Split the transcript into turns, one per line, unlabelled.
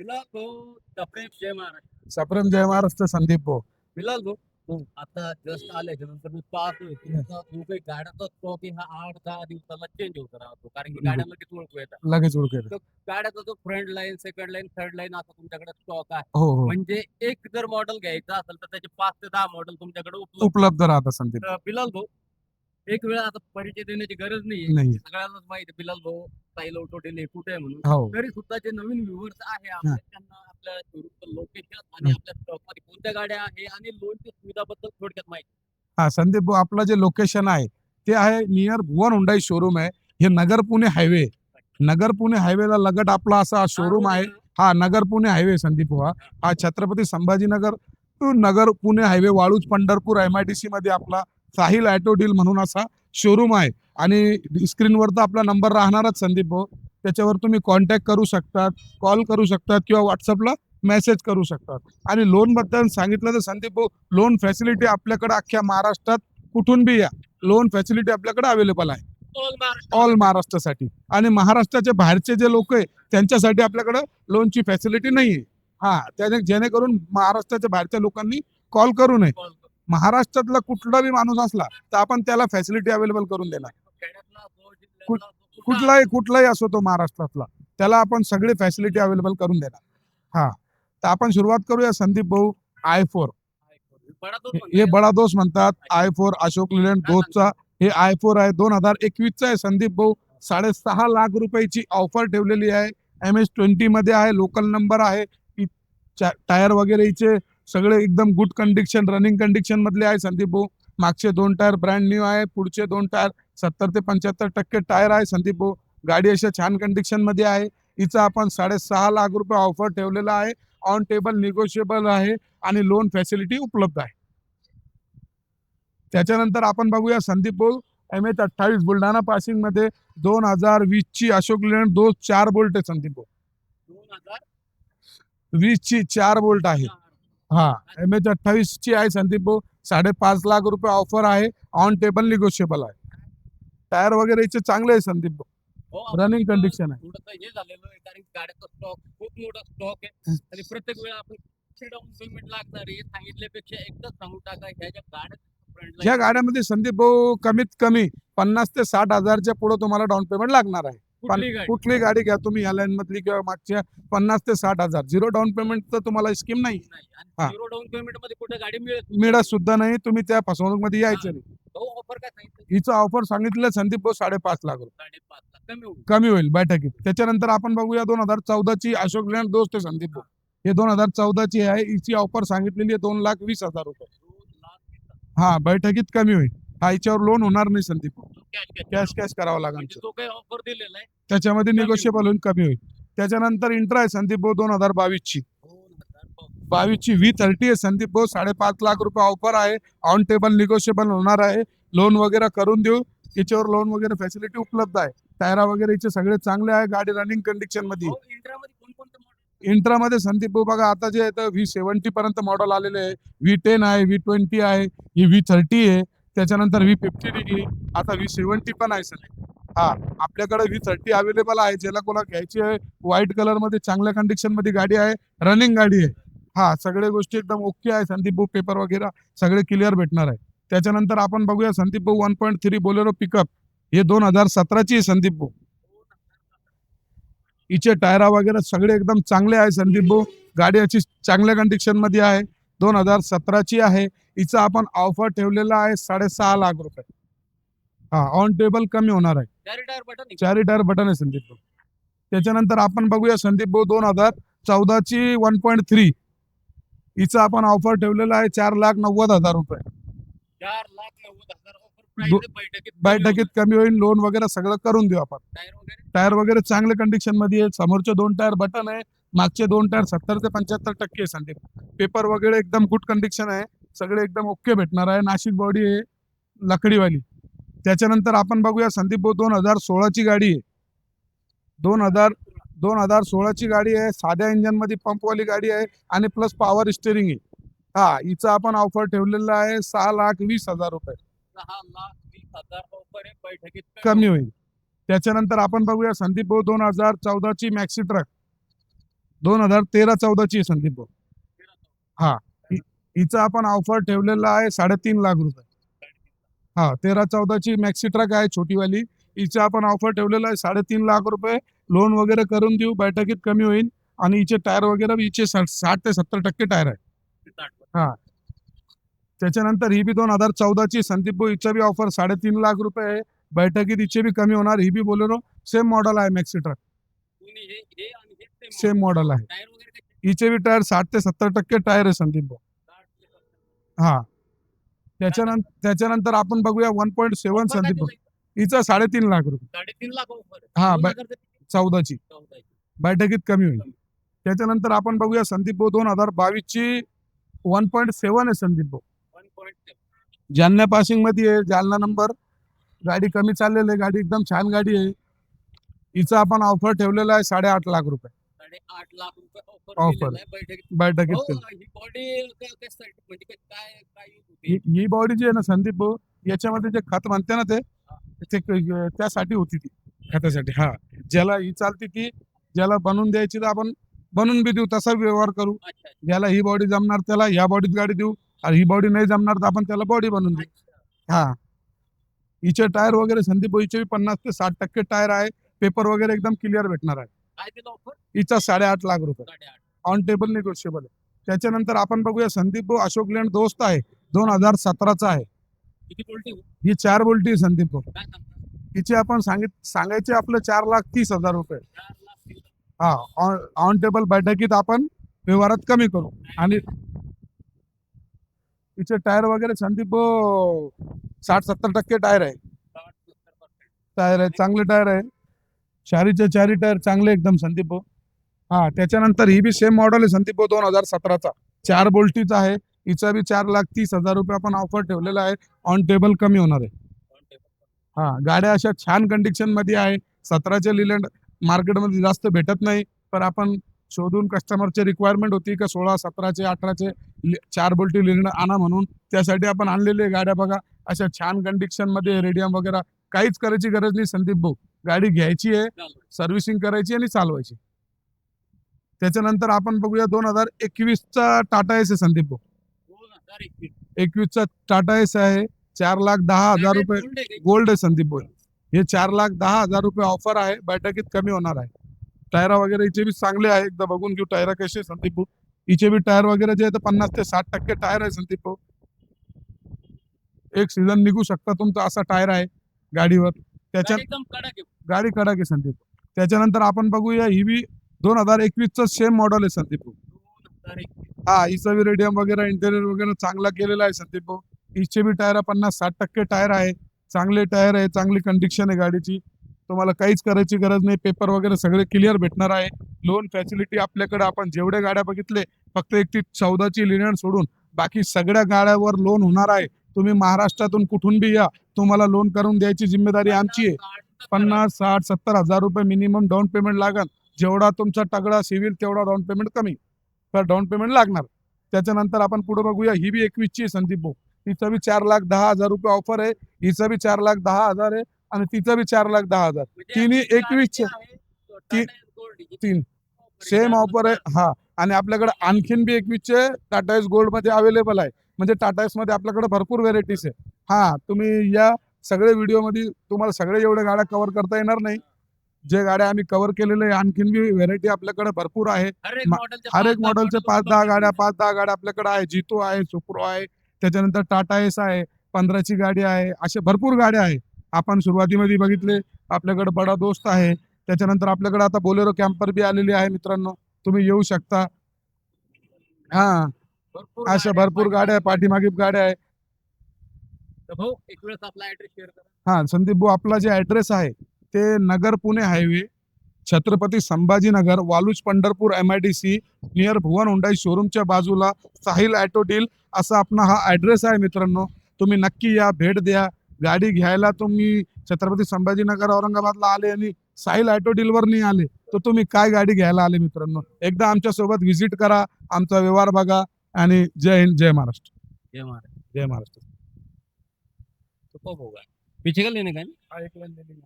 बिलाल भाऊ, सप्रेम जय महाराज.
सप्रेम जय महाराष्ट्र संदीप भाऊ.
बिलाल भाऊ, आता जस्ट आल्याच्या नंतर मी पाहतोय तुमचा जो काही गाड्याचा स्टॉक आहे हा 8-10 दिवसाला चेंज होत राहतो, कारण की गाड्या लगेच ओळखू येतात.
लगेच ओळखेल.
तर गाड्याचा जो front line, second line, third line असा तुमच्याकडे स्टॉक आहे.
हो हो
म्हणजे एक जर मॉडेल घ्यायचा असेल तर त्याचे 5 ते 10 मॉडेल तुमच्याकडे उपलब्ध.
उपलब्ध राहतात संदीप.
तर बिलाल भाऊ, एक वेळा आता परिचय देण्याची गरज नाहीये,
नाही.
सगळ्यांनाच माहिती बिलाल भाऊ साईल ऑटो डिले कुठे आहे म्हणून.
हो
तरी सुद्धा जे नवीन व्ह्युअर्स आहे आपले, त्यांना आपल्या शोरूमचं लोकेशन आणि आपल्या स्टॉक मध्ये कोणत्या गाड्या आहे आणि लोनची सुविधाबद्दल थोडक्यात माहिती.
हा संदीप भाऊ, आपलं जे लोकेशन आहे ते आहे नियर भुवन हुंडाई शोरूम आहे. हे नगर पुणे हायवे, नगर पुणे हायवेला लगत आपला असा शोरूम आहे. हा नगर पुणे हायवे संदीप भाऊ, हा Chhatrapati Sambhajinagar to Nagar Pune highway, Waluj Pandharpur MIDC मध्ये आपला साहिल ऑटो डील म्हणून असा शोरूम आहे. आणि स्क्रीनवर तर आपला नंबर राहणारच संदीप भाऊ, त्याच्यावर तुम्ही कॉन्टॅक्ट करू शकतात, कॉल करू शकतात किंवा व्हॉट्सअपला मेसेज करू शकतात. आणि लोन बद्दल सांगितलं तर संदीप भाऊ, लोन फॅसिलिटी आपल्याकडे अख्ख्या महाराष्ट्रात कुठून बी या, लोन फॅसिलिटी आपल्याकडे अवेलेबल आहे ऑल महाराष्ट्रासाठी. आणि महाराष्ट्राच्या बाहेरचे जे लोक आहे त्यांच्यासाठी आपल्याकडे लोनची फॅसिलिटी नाही आहे. हा, त्याने जेणेकरून महाराष्ट्राच्या बाहेरच्या लोकांनी कॉल करू नये. महाराष्ट्रातला कुठला बी माणूस असला तर आपण त्याला फॅसिलिटी अवेलेबल करून देणार. कुठलाही असो तो महाराष्ट्रातला, त्याला आपण सगळी फॅसिलिटी अवेलेबल करून देणार. हा, तर आपण सुरुवात करूया संदीप भाऊ. i4 हे बडा दोस्त म्हणतात. i4 अशोक लेलँड दोस्तचा हे i4 आहे. 2021 चा आहे संदीप भाऊ. 6.5 लाख रुपयाची ऑफर ठेवलेली आहे. MS20 मध्ये आहे, लोकल नंबर आहे. टायर वगैरे इथे सगळे एकदम गुड कंडिशन, रनिंग कंडिशन मधले आहे संदीप भाऊ. मागचे 2 टायर ब्रँड न्यू आहे, पुढचे 2 टायर 70 ते 75% टायर आहे संदीप भाऊ. गाडी अशा छान कंडिशन मध्ये आहे. हिचा आपण 6.5 लाख रुपये ऑफर ठेवलेला आहे. ऑन टेबल निगोशिएबल आहे आणि लोन फॅसिलिटी उपलब्ध आहे. त्याच्यानंतर आपण बघूया संदीप भाऊ, MH28 बुलढाणा पासिंग मध्ये 2020 ची अशोक लेलँड दोस्त 4 बोल्ट आहे संदीप भाऊ. 2020 ची 4 बोल्ट आहे. हा, MH28 ची आहे संदीप भाऊ. 5.5 लाख रुपये ऑफर आहे. ऑन टेबल निगोशिएबल आहे. टायर वगैरे इथे चांगले आहे संदीप भाऊ, रनिंग कंडिशन आहे.
थोडंसं हे झालेलं आहे, कारण गाड्याचा स्टॉक खूप मोठा स्टॉक आहे आणि प्रत्येक वेळा आपण डाऊन पेमेंट लागणार आहे सांगितल्यापेक्षा एकदाच सांगू टाका.
या गाड्यामध्ये संदीप भाऊ कमीत कमी 50 ते 60 हजारच्या पुढे तुम्हाला डाऊन पेमेंट लागणार आहे. कुठली गाडी घ्या तुम्ही, या लाईन मधली किंवा मागच्या, 50 ते 60 हजार. झिरो डाऊन पेमेंट तर तुम्हाला स्कीम नाही.
झिरो डाऊन पेमेंट मध्ये कुठे गाडी
मिळत सुद्धा नाही. तुम्ही त्या फसवणूक मध्ये यायचं नाही.
ऑफर काय सांगितलं?
हिचं ऑफर सांगितलं संदीप भाऊ 5.5 लाख रुपये
5.5 लाख
कमी होईल बैठकीत. त्याच्यानंतर आपण बघूया 2014 ची अशोक लेलँड दोस्त आहे संदीप भाऊ. हे 2014 ची आहे. हिची ऑफर सांगितलेली आहे 2,20,000 रुपये. हा, बैठकीत कमी होईल. हा, हिच्यावर लोन होणार नाही संदीप भाऊ, कॅश करावं लागेल.
जो काही ऑफर दिलेला आहे
त्याच्यामध्ये निगोशिएबल होईल, कमी होईल. त्याच्यानंतर इंट्रा आहे संदीप भाऊ 2022 ची. 22 ची V30 आहे संदीप भाऊ. 5.5 लाख रुपये ऑफर आहे. ऑन टेबल निगोशिएबल होणार आहे. लोन वगैरे करून देऊ. याच्यावर लोन वगैरे फॅसिलिटी उपलब्ध आहे. टायरा वगैरे इथे सगळे चांगले आहे. गाडी रनिंग कंडिशन मध्ये. इंट्रा मध्ये संदीप भाऊ बघा, आता जे आहे V70 पर्यंत मॉडेल आलेले आहे. V10 आहे, V20 आहे, ही V30 आहे. त्याच्यानंतर V50 निघली, आता V70 पण आहे सर. हा, आपल्याकडे V30 अवेलेबल आहे. ज्याला कोणा घ्यायची आहे, व्हाईट कलर मध्ये चांगल्या कंडिशन मध्ये गाडी आहे, रनिंग गाडी आहे. हा, सगळ्या गोष्टी एकदम ओके आहे संदीप भाऊ. पेपर वगैरे सगळे क्लिअर भेटणार आहे. त्याच्यानंतर आपण बघूया संदीप भाऊ 1.3 बोलेरो पिकअप. हे 2017 ची आहे संदीप भाऊ. हिचे टायरा वगैरे सगळे एकदम चांगले आहे संदीप भाऊ. गाडी अशी चांगल्या कंडिशन मध्ये आहे. 2017 ची आहे. हिचा आपण ऑफर ठेवलेला आहे 6.5 लाख रुपये. हा, ऑन टेबल कमी होणार आहे. 4 टायर बटन आहे संदीप भाऊ. त्याच्यानंतर आपण बघूया संदीप भाऊ 2014 ची 1.3. हिचा आपण ऑफर ठेवलेला आहे 4,90,000 रुपये.
4,90,000
बैठकीत कमी होईल. लोन वगैरे सगळं करून देऊ आपण. टायर वगैरे चांगल्या कंडिशन मध्ये आहे. समोरचे 2 टायर बटन आहे, मागचे 2 टायर 70 ते 75% आहे संदीप. पेपर वगैरे एकदम गुड कंडिशन आहे. सगळे एकदम ओके भेटणार आहे. नाशिक बॉडी आहे, लकडीवाली. त्याच्यानंतर आपण बघूया संदीप भाऊ 2016 ची गाडी आहे. 2016 ची गाडी आहे. साध्या इंजन मध्ये पंपवाली गाडी आहे आणि प्लस पॉवर स्टेरिंग आहे. हा, हिचा आपण ऑफर ठेवलेला आहे 6,20,000 रुपये.
6,20,000 ऑफर आहे, बैठकीत
कमी होईल. त्याच्यानंतर आपण बघूया संदीप भाऊ 2014 ची मॅक्सी ट्रक. 2013-14 ची संदीप भाऊ. हा हिचा आपण ऑफर ठेवलेला आहे 3.5 लाख रुपये. हा 13-14 ची मॅक्सी ट्रक आहे छोटीवाली. हिचा आपण ऑफर ठेवलेला आहे 3.5 लाख रुपये. लोन वगैरे करून देऊ, बैठकीत कमी होईल. आणि हिचे टायर वगैरे बी हिचे 60 ते 70% टायर आहे. हा त्याच्यानंतर ही बी 2014 ची संदीप भाऊ. हिचा बी ऑफर 3.5 लाख रुपये आहे. बैठकीत हिचे बी कमी होणार. ही बी बोलेरो सेम मॉडेल आहे मॅक्सी ट्रक. सेम मॉडेल आहे. हिचे बी टायर 60 ते 70% टायर आहे संदीप भाऊ. हा त्याच्यानंतर आपण बघूया 1.7 संदीप भाऊ. हिचा 3.5 लाख रुपये.
3.5 लाख ऑफर.
हा 14 ची बैठकीत कमी होईल. त्याच्यानंतर आपण बघूया संदीप भाऊ 2022 ची 1.7 आहे संदीप भाऊ.
1.7.
जालना पासिंग मध्ये आहे. जालना नंबर. गाडी कमी चाललेली आहे. गाडी एकदम छान गाडी आहे. हिचा आपण ऑफर ठेवलेला आहे 8.5 लाख रुपये.
8.5 लाख रुपये
Offer.
ऑफर बैठकीत.
बैठकीत
हो,
कमी.
ही बॉडी कशासाठी म्हणजे काय use होती?
ही बॉडी जी आहे ना संदीप भाऊ, याच्यामध्ये जे खत म्हणते ना त्यासाठी होती ती. खतासाठी. हा ज्याला ही चालती ती, ज्याला बनवून द्यायची तर आपण बनवून बी देऊ, तसा व्यवहार करू.
अच्छा,
ज्याला ही बॉडी जमणार त्याला ह्या बॉडीत गाडी देऊ, आणि ही बॉडी नाही जमणार तर आपण त्याला बॉडी बनवून देऊ.
अच्छा.
हा हिचे टायर वगैरे संदीप भाऊ हिचे 50 ते 60% टायर आहे. पेपर वगैरे एकदम क्लिअर भेटणार आहे.
काय दिलं ऑफर?
हिचा 8.5 लाख रुपये.
8.5.
ऑन टेबल निगोशिएबल आहे. त्याच्यानंतर आपण बघूया संदीप भाऊ अशोक लेंड दोस्त आहे. 2017चा आहे.
किती बोलते?
ही 4 बोल्टी आहे संदीप भाऊ.
काय सांगता?
हिचे आपण सांगायचे आपलं 4,30,000 रुपये.
4 लाख.
हा ऑन टेबल बैठकीत आपण व्यवहारात कमी करू. आणि तिचे टायर वगैरे संदीप भाऊ 60-70% टायर आहे.
60-70%.
टायर आहे चांगले टायर आहे. चारी टायर चांगले एकदम संदीप भाऊ. हा त्याच्यानंतर ही बी सेम मॉडेल आहे संदीप भाऊ 2017चा. 4 बोल्टीचा आहे. हिचा बी 4,30,000 रुपये आपण ऑफर ठेवलेला आहे. ऑन टेबल कमी होणार आहे. हा गाड्या अशा छान कंडिशन मध्ये आहे. 17चे लिलँड मार्केटमध्ये जास्त भेटत नाही, पण आपण शोधून कस्टमरची रिक्वायरमेंट होती का 16, 17चे, 18चे 4 बोल्टी लिलँड आणा म्हणून, त्यासाठी आपण आणलेले गाड्या बघा. अशा छान कंडिशन मध्ये रेडियम वगैरे काहीच करायची गरज नाही संदीप भाऊ. गाडी घ्यायची आहे, सर्व्हिसिंग करायची आणि चालवायची. त्याच्यानंतर आपण बघूया 2021चा टाटा एस आहे संदीप भाऊ. 2021चा टाटा एस आहे. 4,10,000 रुपये गोल्ड आहे संदीप भाऊ. हे 4,10,000 रुपये ऑफर आहे. बैठकीत कमी होणार आहे. टायर वगैरे हिचे बी चांगले आहे. एकदा बघून घेऊ टायर कसे आहे संदीप भाऊ. हिचे बी टायर वगैरे जे आहे 50 ते 60% टायर आहे संदीप भाऊ. एक सीझन निघू शकता तुमचा असा टायर आहे गाडीवर. त्याच्या
एकदम कडक आहे.
गाडी कडक आहे संदीप भाऊ. त्याच्यानंतर आपण बघूया ही बी 2021चं सेम मॉडेल आहे संदीप भाऊ.
2021.
हा हिचा बी रेडियम वगैरे इंटेरियर वगैरे चांगला केलेला आहे संदीप भाऊ. हिचे बी टायर 50-60% टायर आहे. चांगले टायर आहे. चांगली कंडिशन आहे गाडीची. तुम्हाला काहीच करायची गरज नाही. पेपर वगैरे सगळे क्लिअर भेटणार आहे. लोन फॅसिलिटी आपल्याकडे आपण जेवढे गाड्या बघितले फक्त एक ती 14ची लिनर सोडून बाकी सगळ्या गाड्यावर लोन होणार आहे. तुम्ही महाराष्ट्रातून कुठून बी या, तुम्हाला लोन करून द्यायची जिम्मेदारी आमची आहे. 50, 60, 70,000 रुपये मिनिमम डाऊन पेमेंट लागेल. जेवढा तुमचा तगडा सिव्हिल तेवढा डाऊन पेमेंट कमी, तर डाऊन पेमेंट लागणार. त्याच्यानंतर आपण पुढे बघूया ही बी 21ची आहे संदीप भाऊ. तिचा बी 4,10,000 रुपये ऑफर आहे. हिचा बी 4,10,000 आहे आणि तिचा बी 4,10,000. तिन्ही 21चे तीन सेम ऑफर आहे. हा आणि आपल्याकडे आणखीन बी 21चे टाटा एस गोल्ड मध्ये अवेलेबल आहे. म्हणजे टाटा एस मध्ये आपल्याकडे भरपूर व्हेरायटीज आहे. हा तुम्ही या सगळे व्हिडिओ मध्ये तुम्हाला सगळे एवढ्या गाड्या कव्हर करता येणार नाही. जे गाड्या आम्ही कव्हर केलेले आहे आणखीन बी व्हेरायटी आपल्याकडे भरपूर आहे. हर एक मॉडेलचे 5-10 गाड्या आपल्याकडे आहे. जितो आहे, सुप्रो आहे, त्याच्यानंतर टाटा एस आहे, 15ची गाडी आहे. असे भरपूर गाड्या आहे. आपण सुरुवातीमध्ये बघितले आपल्याकडे बडा दोस्त आहे. त्याच्यानंतर आपल्याकडे आता बोलेरो कॅम्पर बी आलेली आहे मित्रांनो. तुम्ही येऊ शकता. हा अशा भरपूर गाड्या आहे. पाठीमागे गाड्या आहे.
भाऊ एक वेळेस आपला ऍड्रेस शेअर करा.
हा संदीप भाऊ आपला जे ऍड्रेस आहे ते Nagar Pune highway, Chhatrapati Sambhajinagar, Waluj Pandharpur MIDC near Bhuvan Hyundai शोरूमच्या बाजूला साहिल ऑटो डील असा आपला हा ऍड्रेस आहे मित्रांनो. तुम्ही नक्की या, भेट द्या. गाडी घ्यायला तुम्ही छत्रपती संभाजीनगर औरंगाबादला आले आणि साहिल ऑटो डीलवर नाही आले तर तुम्ही काय गाडी घ्यायला आले मित्रांनो. एकदा आमच्या सोबत व्हिजिट करा, आमचा व्यवहार बघा. आणि जय हिंद, जय महाराष्ट्र.
जय महाराज.
जय महाराष्ट्र.
तो कब होगा? पीछे का लेने का है?
हा, एक लाइन दे दीजिए.